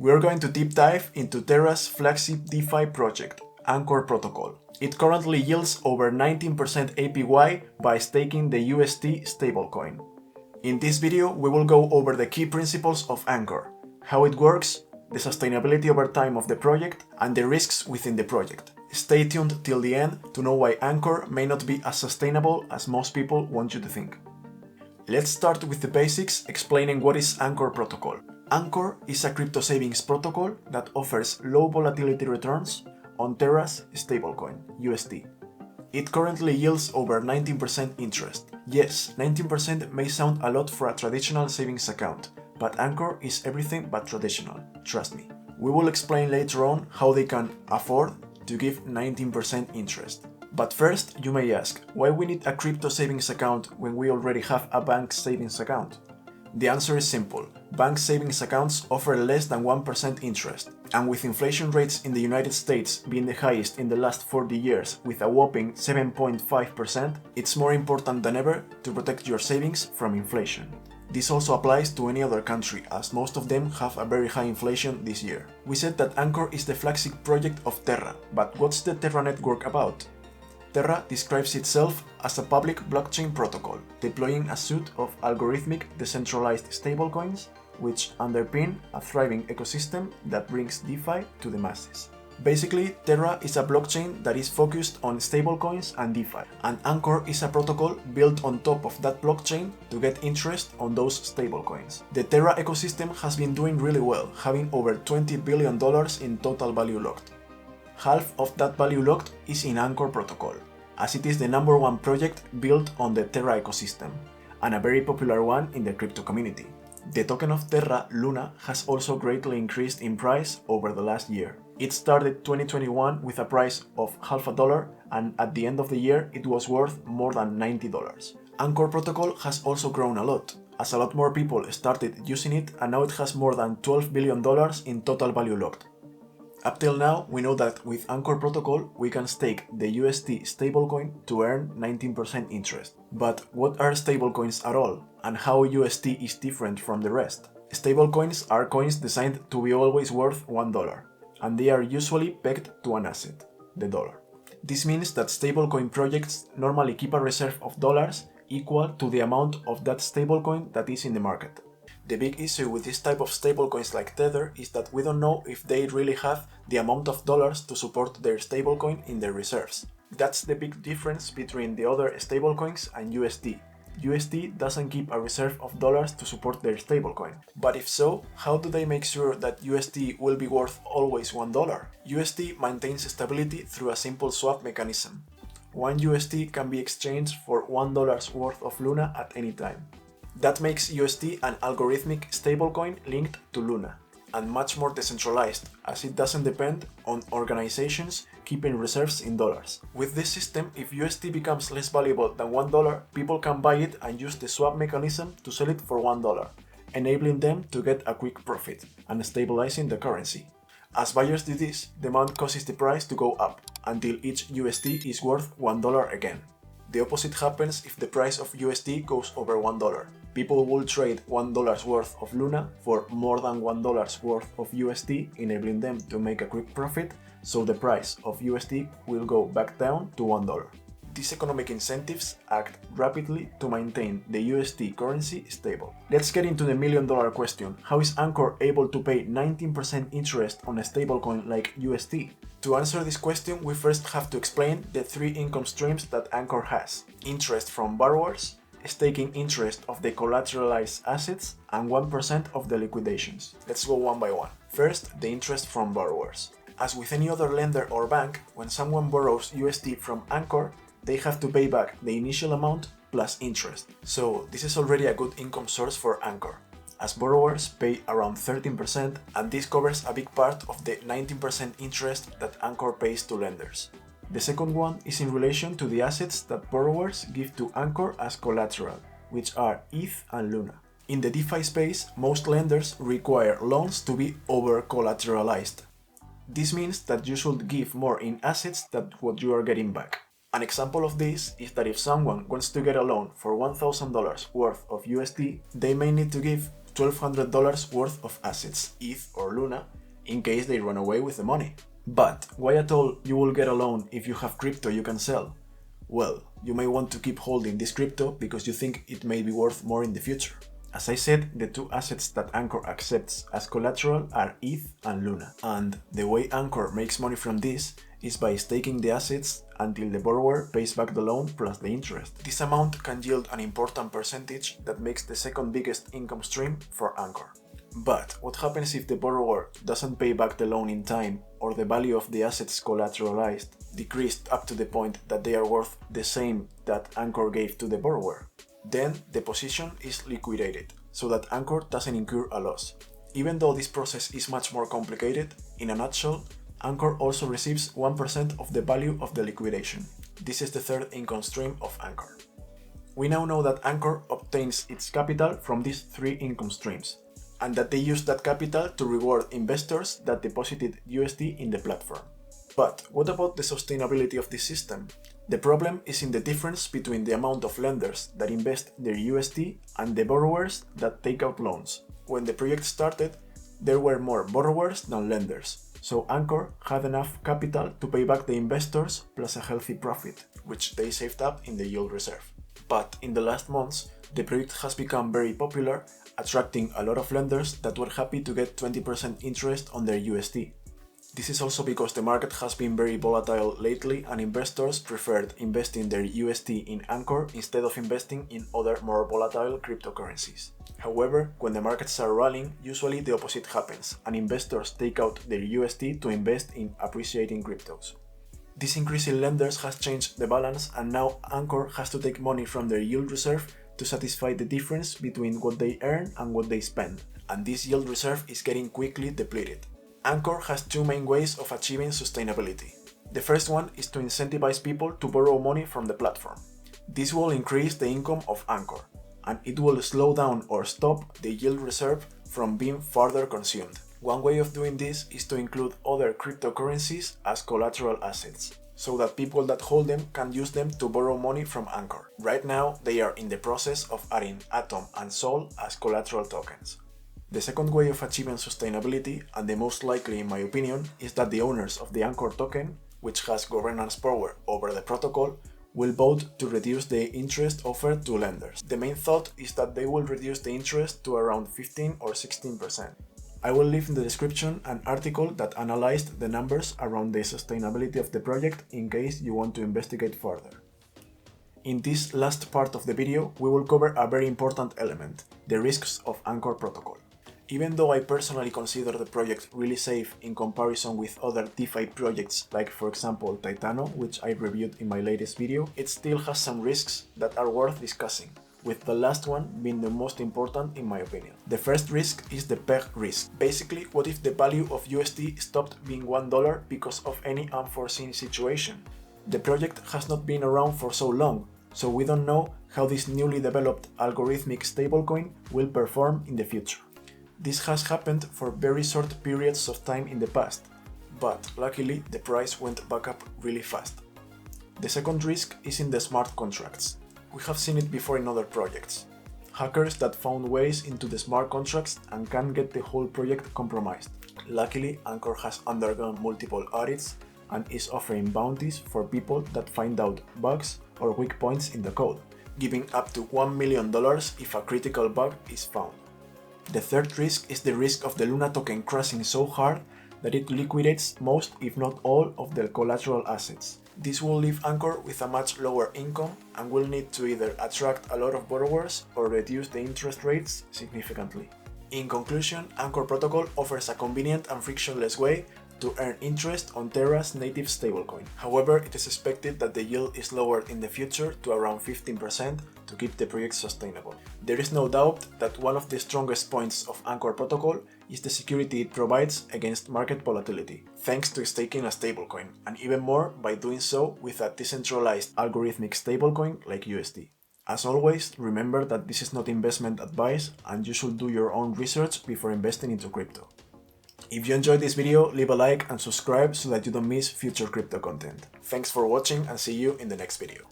We are going to deep dive into Terra's flagship DeFi project, Anchor Protocol. It currently yields over 19% APY by staking the UST stablecoin. In this video, we will go over the key principles of Anchor, how it works, the sustainability over time of the project, and the risks within the project. Stay tuned till the end to know why Anchor may not be as sustainable as most people want you to think. Let's start with the basics, explaining what is Anchor Protocol. Anchor is a crypto savings protocol that offers low volatility returns on Terra's stablecoin, UST. It currently yields over 19% interest. Yes, 19% may sound a lot for a traditional savings account, but Anchor is everything but traditional, trust me. We will explain later on how they can afford to give 19% interest. But first, you may ask, why we need a crypto savings account when we already have a bank savings account? The answer is simple. Bank savings accounts offer less than 1% interest, and with inflation rates in the United States being the highest in the last 40 years with a whopping 7.5%, it's more important than ever to protect your savings from inflation. This also applies to any other country, as most of them have a very high inflation this year. We said that Anchor is the flagship project of Terra, but what's the Terra Network about? Terra describes itself as a public blockchain protocol, deploying a suite of algorithmic decentralized stablecoins, which underpin a thriving ecosystem that brings DeFi to the masses. Basically, Terra is a blockchain that is focused on stablecoins and DeFi, and Anchor is a protocol built on top of that blockchain to get interest on those stablecoins. The Terra ecosystem has been doing really well, having over $20 billion in total value locked. Half of that value locked is in Anchor Protocol, as it is the #1 project built on the Terra ecosystem, and a very popular one in the crypto community. The token of Terra, Luna, has also greatly increased in price over the last year. It started 2021 with a price of $0.50, and at the end of the year it was worth more than $90. Anchor Protocol has also grown a lot, as a lot more people started using it, and now it has more than $12 billion in total value locked. Up till now, we know that with Anchor Protocol, we can stake the UST stablecoin to earn 19% interest. But what are stablecoins at all, and how UST is different from the rest? Stablecoins are coins designed to be always worth $1, and they are usually pegged to an asset, the dollar. This means that stablecoin projects normally keep a reserve of dollars equal to the amount of that stablecoin that is in the market. The big issue with this type of stablecoins like Tether is that we don't know if they really have the amount of dollars to support their stablecoin in their reserves. That's the big difference between the other stablecoins and UST. UST doesn't keep a reserve of dollars to support their stablecoin. But if so, how do they make sure that UST will be worth always $1? UST maintains stability through a simple swap mechanism. 1 UST can be exchanged for $1 worth of Luna at any time. That makes UST an algorithmic stablecoin linked to Luna, and much more decentralized, as it doesn't depend on organizations keeping reserves in dollars. With this system, if UST becomes less valuable than $1, people can buy it and use the swap mechanism to sell it for $1, enabling them to get a quick profit and stabilizing the currency. As buyers do this, demand causes the price to go up, until each UST is worth $1 again. The opposite happens if the price of UST goes over $1. People will trade $1 worth of Luna for more than $1 worth of UST, enabling them to make a quick profit, so the price of UST will go back down to $1. These economic incentives act rapidly to maintain the UST currency stable. Let's get into the million-dollar question. How is Anchor able to pay 19% interest on a stablecoin like UST? To answer this question, we first have to explain the 3 income streams that Anchor has: interest from borrowers, staking interest of the collateralized assets, and 1% of the liquidations. Let's go one by one. First, the interest from borrowers. As with any other lender or bank, when someone borrows UST from Anchor, they have to pay back the initial amount plus interest. So this is already a good income source for Anchor, as borrowers pay around 13%, and this covers a big part of the 19% interest that Anchor pays to lenders. The second one is in relation to the assets that borrowers give to Anchor as collateral, which are ETH and Luna. In the DeFi space, most lenders require loans to be over-collateralized. This means that you should give more in assets than what you are getting back. An example of this is that if someone wants to get a loan for $1,000 worth of USD, they may need to give $1,200 worth of assets, ETH or Luna, in case they run away with the money. But why at all you will get a loan if you have crypto you can sell? Well, you may want to keep holding this crypto because you think it may be worth more in the future. As I said, the two assets that Anchor accepts as collateral are ETH and Luna, and the way Anchor makes money from this is by staking the assets until the borrower pays back the loan plus the interest. This amount can yield an important percentage that makes the second biggest income stream for Anchor. But what happens if the borrower doesn't pay back the loan in time, or the value of the assets collateralized decreased up to the point that they are worth the same that Anchor gave to the borrower? Then the position is liquidated, so that Anchor doesn't incur a loss. Even though this process is much more complicated, in a nutshell, Anchor also receives 1% of the value of the liquidation. This is the third income stream of Anchor. We now know that Anchor obtains its capital from these three income streams, and that they use that capital to reward investors that deposited USD in the platform. But what about the sustainability of this system? The problem is in the difference between the amount of lenders that invest their USD and the borrowers that take out loans. When the project started, there were more borrowers than lenders, so Anchor had enough capital to pay back the investors plus a healthy profit, which they saved up in the yield reserve. But in the last months, the project has become very popular, attracting a lot of lenders that were happy to get 20% interest on their USD. This is also because the market has been very volatile lately and investors preferred investing their USD in Anchor instead of investing in other more volatile cryptocurrencies. However, when the markets are rallying, usually the opposite happens and investors take out their USD to invest in appreciating cryptos. This increase in lenders has changed the balance, and now Anchor has to take money from their yield reserve to satisfy the difference between what they earn and what they spend, and this yield reserve is getting quickly depleted. Anchor has two main ways of achieving sustainability. The first one is to incentivize people to borrow money from the platform. This will increase the income of Anchor, and it will slow down or stop the yield reserve from being further consumed. One way of doing this is to include other cryptocurrencies as collateral assets, so that people that hold them can use them to borrow money from Anchor. Right now, they are in the process of adding Atom and Sol as collateral tokens. The second way of achieving sustainability, and the most likely in my opinion, is that the owners of the Anchor token, which has governance power over the protocol, will vote to reduce the interest offered to lenders. The main thought is that they will reduce the interest to around 15 or 16%. I will leave in the description an article that analyzed the numbers around the sustainability of the project in case you want to investigate further. In this last part of the video, we will cover a very important element, the risks of Anchor protocol. Even though I personally consider the project really safe in comparison with other DeFi projects like for example Titano, which I reviewed in my latest video, it still has some risks that are worth discussing, with the last one being the most important in my opinion. The first risk is the peg risk. Basically, what if the value of USD stopped being $1 because of any unforeseen situation? The project has not been around for so long, so we don't know how this newly developed algorithmic stablecoin will perform in the future. This has happened for very short periods of time in the past, but luckily the price went back up really fast. The second risk is in the smart contracts. We have seen it before in other projects. Hackers that found ways into the smart contracts and can get the whole project compromised. Luckily, Anchor has undergone multiple audits and is offering bounties for people that find out bugs or weak points in the code, giving up to $1 million if a critical bug is found. The third risk is the risk of the Luna token crashing so hard that it liquidates most, if not all, of the collateral assets. This will leave Anchor with a much lower income and will need to either attract a lot of borrowers or reduce the interest rates significantly. In conclusion, Anchor protocol offers a convenient and frictionless way to earn interest on Terra's native stablecoin. However, it is expected that the yield is lowered in the future to around 15% to keep the project sustainable. There is no doubt that one of the strongest points of Anchor protocol is the security it provides against market volatility, thanks to staking a stablecoin, and even more by doing so with a decentralized algorithmic stablecoin like USD. As always, remember that this is not investment advice and you should do your own research before investing into crypto. If you enjoyed this video, leave a like and subscribe so that you don't miss future crypto content. Thanks for watching and see you in the next video.